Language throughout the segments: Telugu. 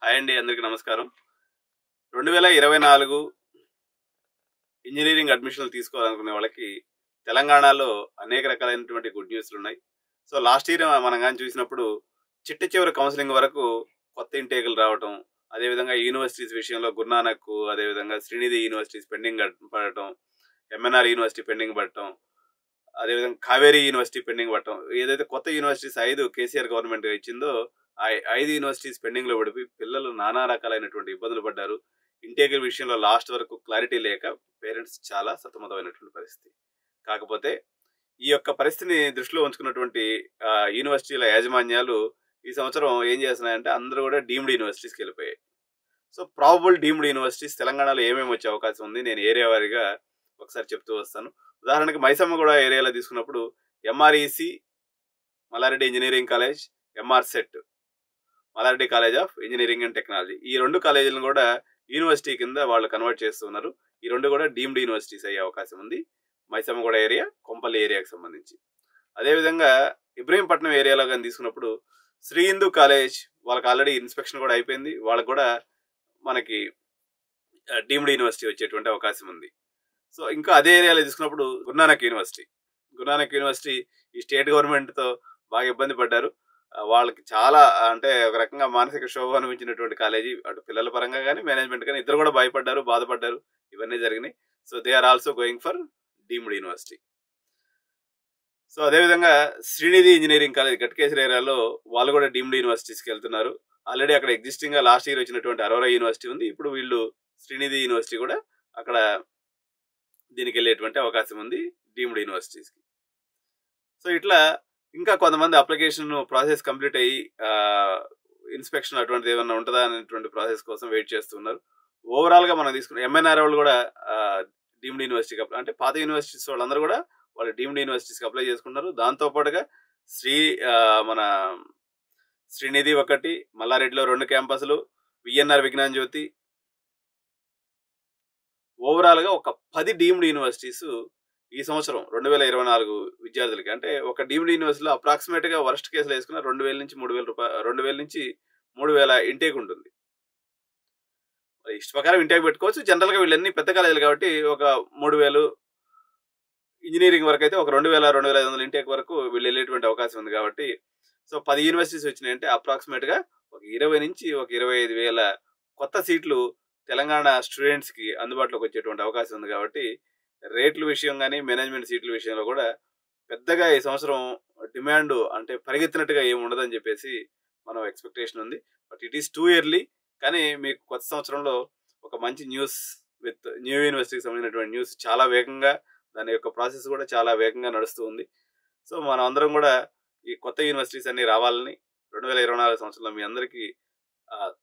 హాయ్ అండి, అందరికీ నమస్కారం. 2024 ఇంజనీరింగ్ అడ్మిషన్లు తీసుకోవాలనుకునే వాళ్ళకి తెలంగాణలో అనేక రకాలైనటువంటి గుడ్ న్యూస్లు ఉన్నాయి. సో లాస్ట్ ఇయర్ మనం కానీ చూసినప్పుడు చిట్ట చివరి కౌన్సిలింగ్ వరకు కొత్త ఇంటేకులు రావటం, అదేవిధంగా యూనివర్సిటీస్ విషయంలో గురునానక్, అదేవిధంగా శ్రీనిధి యూనివర్సిటీస్ పెండింగ్ పడటం, ఎంఎన్ఆర్ యూనివర్సిటీ పెండింగ్ పడటం, అదేవిధంగా కావేరీ యూనివర్సిటీ పెండింగ్ పడటం, ఏదైతే కొత్త యూనివర్సిటీస్ 5 కేసీఆర్ గవర్నమెంట్ ఇచ్చిందో ఆ 5 యూనివర్సిటీస్ పెండింగ్ లో పడిపోయి పిల్లలు నానా రకాలైనటువంటి ఇబ్బందులు పడ్డారు. ఇంటేక్ విషయంలో లాస్ట్ వరకు క్లారిటీ లేక పేరెంట్స్ చాలా సతమతమైనటువంటి పరిస్థితి. కాకపోతే ఈ యొక్క పరిస్థితిని దృష్టిలో ఉంచుకున్నటువంటి యూనివర్సిటీల యాజమాన్యాలు ఈ సంవత్సరం ఏం చేస్తున్నాయంటే అందరూ కూడా డీమ్డ్ యూనివర్సిటీస్కి వెళ్ళిపోయాయి. సో ప్రాబబుల్ డీమ్డ్ యూనివర్సిటీస్ తెలంగాణలో ఏమేమి వచ్చే అవకాశం ఉంది, నేను ఏరియా వారీగా ఒకసారి చెప్తూ వస్తాను. ఉదాహరణకి మైసమ్మగూడ ఏరియాలో తీసుకున్నప్పుడు MREC Mallareddy engineering college, MRCET Mallareddy college of engineering and technology, ఈ 2 కాలేజీలను కూడా యూనివర్సిటీ కింద వాళ్ళు కన్వర్ట్ చేస్తున్నారు. ఈ 2 కూడా డీమ్డ్ యూనివర్సిటీస్ అయ్యే అవకాశం ఉంది మైసమ్మగూడ ఏరియా, కొంపల్లి ఏరియాకి సంబంధించి. అదేవిధంగా ఇబ్రహీంపట్నం ఏరియాలో కానీ తీసుకున్నప్పుడు శ్రీ హిందూ కాలేజ్, వాళ్ళకి ఆల్రెడీ ఇన్స్పెక్షన్ కూడా అయిపోయింది, వాళ్ళకు కూడా మనకి డీమ్డ్ యూనివర్సిటీ వచ్చేటువంటి అవకాశం ఉంది. సో ఇంకా అదే ఏరియాలో తీసుకున్నప్పుడు గురునానక్ యూనివర్సిటీ ఈ స్టేట్ గవర్నమెంట్తో బాగా ఇబ్బంది పడ్డారు. వాళ్ళకి చాలా అంటే ఒక రకంగా మానసిక శోభ అనిపించినటువంటి కాలేజీ, అటు పిల్లల పరంగా కానీ మేనేజ్మెంట్ కానీ ఇద్దరు కూడా భయపడ్డారు, బాధపడ్డారు, ఇవన్నీ జరిగినాయి. So they are also going for deemed university. So అదేవిధంగా శ్రీనిధి ఇంజనీరింగ్ కాలేజ్ గట్కేశ్వర ఏరియాలో వాళ్ళు కూడా డీమ్డ్ యూనివర్సిటీస్కి వెళ్తున్నారు. ఆల్రెడీ అక్కడ ఎగ్జిస్టింగ్ గా లాస్ట్ ఇయర్ వచ్చినటువంటి అరోరా యూనివర్సిటీ ఉంది, ఇప్పుడు వీళ్ళు శ్రీనిధి యూనివర్సిటీ కూడా అక్కడ దీనికి వెళ్ళేటువంటి అవకాశం ఉంది డీమ్డ్ యూనివర్సిటీస్కి. సో ఇట్లా ఇంకా కొంతమంది అప్లికేషన్ ప్రాసెస్ కంప్లీట్ అయ్యి ఇన్స్పెక్షన్ అటువంటిది ఏమన్నా ఉంటుందా అనేటువంటి ప్రాసెస్ కోసం వెయిట్ చేస్తున్నారు. ఓవరాల్గా మనం తీసుకున్న ఎంఎన్ఆర్ వాళ్ళు కూడా డీమ్డ్ యూనివర్సిటీకి అంటే పాత యూనివర్సిటీస్ వాళ్ళందరూ కూడా వాళ్ళు డీమ్డ్ యూనివర్సిటీస్కి అప్లై చేసుకున్నారు. దాంతోపాటుగా మన శ్రీనిధి ఒకటి, మల్లారెడ్డిలో 2 క్యాంపస్లు, విఎన్ఆర్ విజ్ఞాన్ జ్యోతి, ఓవరాల్గా ఒక 10 డీమ్డ్ యూనివర్సిటీస్ ఈ సంవత్సరం 2024 విద్యార్థులకి. అంటే ఒక డీమ్డ్ యూనివర్సిటీలో అప్రాక్సిమేట్గా వర్స్ట్ కేసులు వేసుకున్న 2,000 నుంచి 3,000 నుంచి 3,000 ఇంటేక్ ఉంటుంది. ఇష్ట ప్రకారం ఇంటేక్ పెట్టుకోవచ్చు. జనరల్గా వీళ్ళన్నీ పెద్ద కాలేజీలు కాబట్టి ఒక 3,000 ఇంజనీరింగ్ వరకు అయితే ఒక 2,000-2,500 ఇంటేక్ వరకు వీళ్ళు వెళ్ళేటువంటి అవకాశం ఉంది. కాబట్టి సో 10 యూనివర్సిటీస్ వచ్చినాయంటే అప్రాక్సిమేట్గా ఒక 20 నుంచి ఒక 25,000 కొత్త సీట్లు తెలంగాణ స్టూడెంట్స్కి అందుబాటులోకి వచ్చేటువంటి అవకాశం ఉంది. కాబట్టి రేట్ల విషయం కానీ మేనేజ్మెంట్ సీట్ల విషయంలో కూడా పెద్దగా ఈ సంవత్సరం డిమాండ్ అంటే పరిగెత్తినట్టుగా ఏమి ఉండదని చెప్పేసి మనం ఎక్స్పెక్టేషన్ ఉంది. But it is too early. కానీ మీకు కొత్త సంవత్సరంలో ఒక మంచి న్యూస్ విత్ న్యూ యూనివర్సిటీకి సంబంధించినటువంటి న్యూస్ చాలా వేగంగా, దాని యొక్క ప్రాసెస్ కూడా చాలా వేగంగా నడుస్తూ ఉంది. సో మనం అందరం కూడా ఈ కొత్త యూనివర్సిటీస్ అన్ని రావాలని 2024 సంవత్సరంలో మీ అందరికీ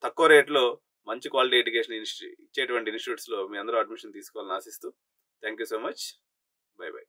తక్కువ రేట్లో మంచి క్వాలిటీ ఎడ్యుకేషన్ ఇచ్చేటువంటి ఇన్స్టిట్యూట్స్లో మీ అందరూ అడ్మిషన్ తీసుకోవాలని ఆశిస్తూ thank you so much. By by.